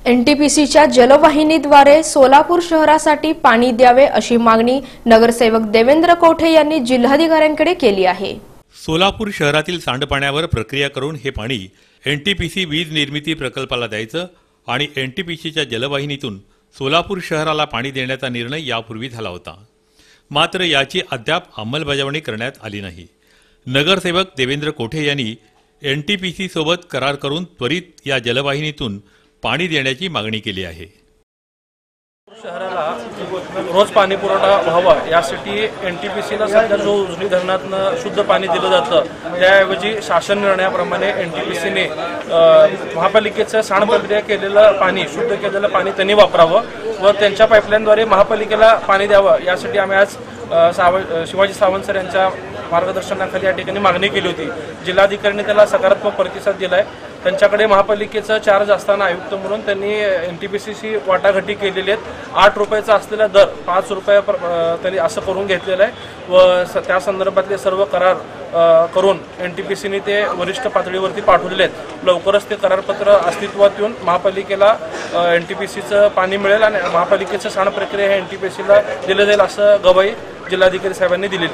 एनटीपीसीच्या जलवाहिनीद्वारे सोलापूर शहरासाठी पाणी द्यावे अशी मागणी नगरसेवक देवेंद्र कोठे यांनी जिल्हाधिकाऱ्यांकडे केली आहे। सोलापूर शहरातील सांडपाण्यावर प्रक्रिया करून हे पाणी एनटीपीसी वीज निर्मिती प्रकल्पाला द्यायचं आणि एनटीपीसीच्या जलवाहिनीतून सोलापूर शहराला पाणी देण्याचा निर्णय यापूर्वी झाला होता। मात्र याची अद्याप अंमलबजावणी करण्यात आली नाही। नगरसेवक देवेंद्र कोठे यांनी एनटीपीसी सोबत करार करून त्वरित या जलवाहिनीतून पाणी देण्याची मागणी केली आहे। शहराला रोज पाणी पुरवठा व्हावा यासाठी एनटीपीसीला सध्या जो उजनी धरणातून शुद्ध पाणी दिलं जातं त्याऐवजी शासन निर्णयाप्रमाणे एनटीपीसीने महापालिकेचं सांड प्रक्रिया केलेलं पाणी शुद्ध केलेलं पाणी त्यांनी वापरावं व त्यांच्या पाईपलाईनद्वारे महापालिकेला पाणी द्यावं यासाठी आम्ही आज शिवाजी सावंत सर यांच्या मार्गदर्शनाखाली या ठिकाणी मागणी केली होती। जिल्हाधिकाऱ्यांनी त्याला सकारात्मक प्रतिसाद दिलाय। त्यांच्याकडे महापालिकेचं चार्ज असताना आयुक्त म्हणून त्यांनी एनटीपीसीशी वाटाघाटी केलेली आहेत। 8 रुपयाचा असलेला दर 5 रुपये त्यांनी असं करून घेतलेलं आहे व त्या संदर्भातले सर्व करार करून एनटीपीसीने ते वरिष्ठ पातळीवरती पाठवलेले आहेत। लवकरच ते करारपत्र अस्तित्वात येऊन महापालिकेला एनटीपीसीचं पाणी मिळेल आणि महापालिकेचं सांड प्रक्रिया हे एनटीपीसीला दिलं जाईल असं गवाही जिल्हाधिकारी साहेबांनी दिलेली आहे।